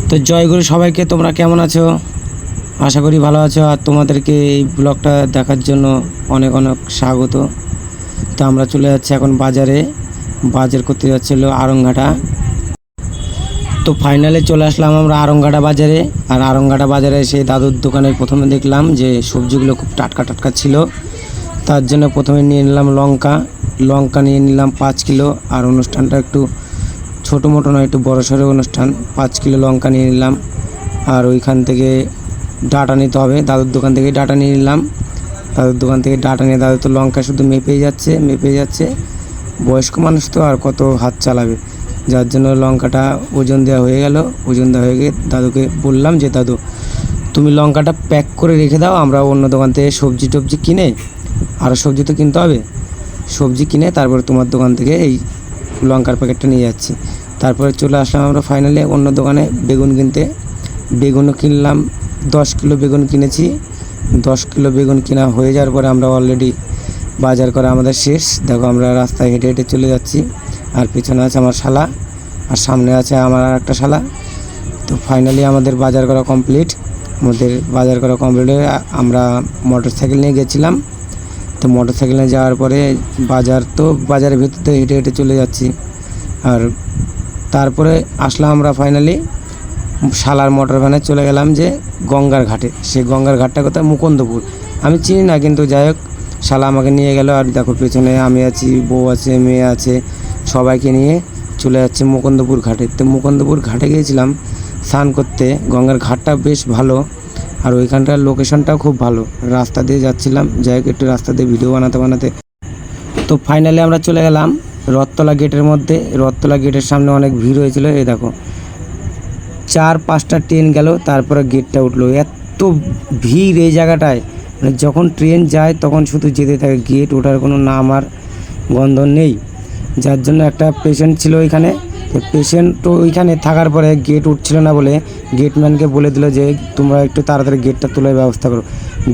তো জয়গুরু সবাইকে, তোমরা কেমন আছো? আশা করি ভালো আছো। আর তোমাদেরকে এই ব্লগটা দেখার জন্য অনেক অনেক স্বাগত। তো আমরা চলে যাচ্ছি এখন বাজার করতে যাচ্ছিল আরংঘাটা। তো ফাইনালে চলে আসলাম আমরা আরংঘাটা বাজারে। আর আরংঘাটা বাজারে এসে দাদুর দোকানে প্রথমে দেখলাম যে সবজিগুলো খুব টাটকা টাটকা ছিল। তার জন্য প্রথমে নিয়ে নিলাম লঙ্কা নিয়ে নিলাম 5 কিলো। আর অনুষ্ঠানটা একটু ছোটো মোটো নয়, একটু বড়সড় অনুষ্ঠান। 5 কিলো লঙ্কা নিয়ে নিলাম। আর ওইখান থেকে ডাটা নিতে হবে, দাদুর দোকান থেকে ডাটা নিয়ে নিলাম। দাদুর দোকান থেকে ডাটা নিয়ে দাদু তো লঙ্কা শুধু মেপেই যাচ্ছে। বয়স্ক মানুষ তো আর কত হাত চালাবে, যার জন্য লঙ্কাটা ওজন দেওয়া হয়ে গেল। ওজন দেওয়া হয়ে গিয়ে দাদুকে বললাম যে দাদু তুমি লঙ্কাটা প্যাক করে রেখে দাও, আমরা অন্য দোকান থেকে সবজি টবজি কিনে, আরও সবজি তো কিনতে হবে, সবজি কিনে তারপরে তোমার দোকান থেকে এই লঙ্কার প্যাকেটটা নিয়ে যাচ্ছি। তারপরে চলে আসলাম আমরা ফাইনালি অন্য দোকানে বেগুন কিনতে। বেগুনও কিনলাম, 10 কিলো বেগুন কিনেছি। 10 কিলো বেগুন কেনা হয়ে যাওয়ার পরে আমরা অলরেডি বাজার করা আমাদের শেষ। দেখো আমরা রাস্তায় হেঁটে হেঁটে চলে যাচ্ছি। আর পেছনে আছে আমার শালা, আর সামনে আছে আমার আর একটা শালা। তো ফাইনালি আমাদের বাজার করা কমপ্লিট। আমরা মোটরসাইকেল নিয়ে গেছিলাম। তো মোটরসাইকেল নিয়ে যাওয়ার পরে বাজারের ভিতর থেকে হেঁটে হেঁটে চলে যাচ্ছি। আর তারপরে আসলাম আমরা ফাইনালি শালার মোটর ভ্যানে চলে গেলাম যে গঙ্গার ঘাটে। সেই গঙ্গার ঘাটটা কোথায়? মুকুন্দপুর। আমি চিনি না, কিন্তু যাই হোক শালা আমাকে নিয়ে গেল। আর দেখো পেছনে আমি আছি, বউ আছে, মেয়ে আছে, সবাইকে নিয়ে চলে যাচ্ছে মুকুন্দপুর ঘাটে। তো মুকুন্দপুর ঘাটে গিয়েছিলাম স্নান করতে। গঙ্গার ঘাটটা বেশ ভালো, আর ওইখানটার লোকেশনটাও খুব ভালো। রাস্তা দিয়ে যাচ্ছিলাম, যাই হোক একটু রাস্তা দিয়ে ভিডিও বানাতে তো ফাইনালি আমরা চলে গেলাম রথতলা গেটের মধ্যে। রথতলা গেটের সামনে অনেক ভিড় হয়েছিল। এই দেখো 4-5টা ট্রেন গেল, তারপরে গেটটা উঠলো। এত ভিড় এই জায়গাটায়, মানে যখন ট্রেন যায় তখন শুধু যেতে থাকে, গেট ওঠার কোনো নাম আর গন্ধ নেই। যার জন্য একটা পেশেন্ট ছিল ওইখানে। তো পেশেন্ট তো ওইখানে থাকার পরে গেট উঠছিল না বলে গেটম্যানকে বলে দিল যে তোমরা একটু তাড়াতাড়ি গেটটা তোলার ব্যবস্থা করো।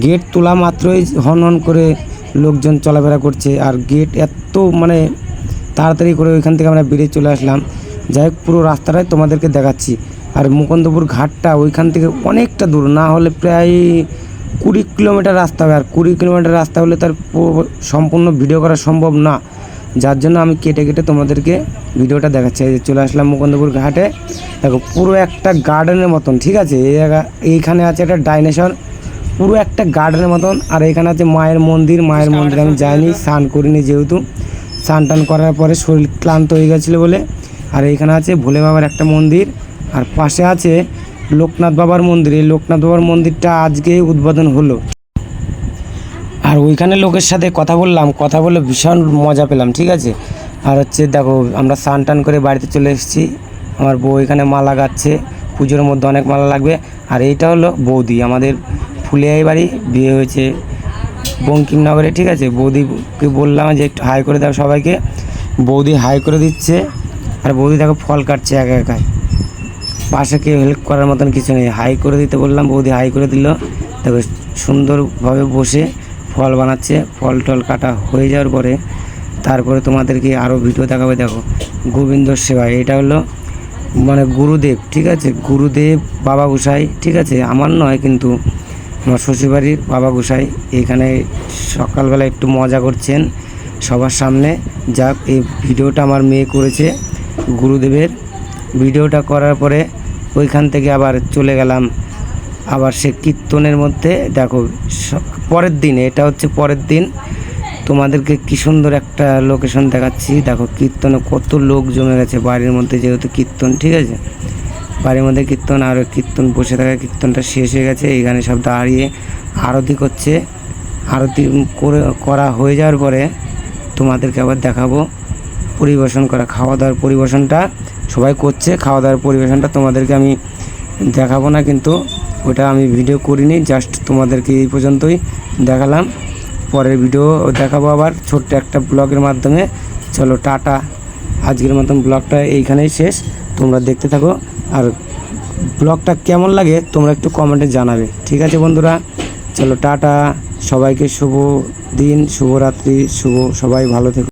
গেট তোলা মাত্রই হন করে লোকজন চলাফেরা করছে। আর গেট এত মানে তাড়াতাড়ি করে ওইখান থেকে আমরা বেরিয়ে চলে আসলাম। যাই হোক পুরো রাস্তাটাই তোমাদেরকে দেখাচ্ছি। আর মুকুন্দপুর ঘাটটা ওইখান থেকে অনেকটা দূর, না হলে প্রায় 20 কিলোমিটার রাস্তা হবে। আর 20 কিলোমিটার রাস্তা হলে তার সম্পূর্ণ ভিডিও করা সম্ভব না, যার জন্য আমি কেটে কেটে তোমাদেরকে ভিডিওটা দেখাচ্ছি। এই যে চলে আসলাম মুকুন্দপুর ঘাটে। দেখো পুরো একটা গার্ডেনের মতন, ঠিক আছে? এইখানে আছে একটা ডাইনোসর, পুরো একটা গার্ডেনের মতন। আর এখানে আছে মায়ের মন্দির আমি যাইনি, স্নান করিনি, যেহেতু স্নান টান করার পরে শরীর ক্লান্ত হয়ে গেছিলো বলে। আর এইখানে আছে ভোলে বাবার একটা মন্দির, আর পাশে আছে লোকনাথ বাবার মন্দির। এই লোকনাথ বাবার মন্দিরটা আজকে উদ্বোধন হলো। আর ওইখানে লোকের সাথে কথা বলে ভীষণ মজা পেলাম, ঠিক আছে? আর হচ্ছে দেখো আমরা স্নান টান করে বাড়িতে চলে এসেছি। আমার বউ এখানে মালা গাচ্ছে, পুজোর মধ্যে অনেক মালা লাগবে। আর এইটা হলো বৌদি, আমাদের ফুলিয়াই বাড়ি, বিয়ে হয়েছে বঙ্কিমনগরে, ঠিক আছে? বৌদিকে বললাম যে একটু হাই করে দাও সবাইকে। বৌদি হাই করে দিচ্ছে। আর বৌদি দেখো ফল কাটছে একাই, পাশে কেউ হেল্প করার মতন কিছু নেই। হাই করে দিতে বললাম, বৌদি হাই করে দিল। দেখো সুন্দরভাবে বসে ফল বানাচ্ছে। ফল টল কাটা হয়ে যাওয়ার পরে তারপরে তোমাদেরকে আরও ভিডিও দেখাবে। দেখো গোবিন্দ সেবা, এটা হলো মানে গুরুদেব, ঠিক আছে? গুরুদেব বাবা গোসাই, ঠিক আছে? আমার নয়, কিন্তু আমার শ্বশুরবাড়ির বাবা গোসাই এখানে সকালবেলা একটু মজা করছেন সবার সামনে। যাক এই ভিডিওটা আমার মেয়ে করেছে গুরুদেবের। ভিডিওটা করার পরে ওইখান থেকে আবার চলে গেলাম আবার সে কীর্তনের মধ্যে। দেখো পরের দিন, এটা হচ্ছে পরের দিন, তোমাদেরকে কী সুন্দর একটা লোকেশন দেখাচ্ছি। দেখো কীর্তনে কত লোক জমে গেছে বাড়ির মধ্যে, যেহেতু কীর্তন, ঠিক আছে? বাড়ির মধ্যে কীর্তন, আর কীর্তন বসে থাকা, কীর্তনটা শেষ হয়ে গেছে। এইখানে সব দাঁড়িয়ে আরতি করছে। আরতি করা হয়ে যাওয়ার পরে তোমাদেরকে আবার দেখাবো পরিবেশন করা, খাওয়া দাওয়ার পরিবেশনটা সবাই করছে। খাওয়া দাওয়ার পরিবেশনটা তোমাদেরকে আমি দেখাবো না, কিন্তু ওটা আমি ভিডিও করিনি, জাস্ট তোমাদেরকে এই পর্যন্তই দেখালাম। পরের ভিডিও দেখাবো আবার ছোট্ট একটা ব্লগের মাধ্যমে। চলো টাটা, আজকের মতন ব্লগটা এইখানেই শেষ। তোমরা দেখতে থাকো, আর ব্লগটা কেমন লাগে তোমরা একটু কমেন্টে জানাবে, ঠিক আছে বন্ধুরা? চলো টাটা, সবাইকে শুভ দিন, শুভরাত্রি, সবাই ভালো থেকো।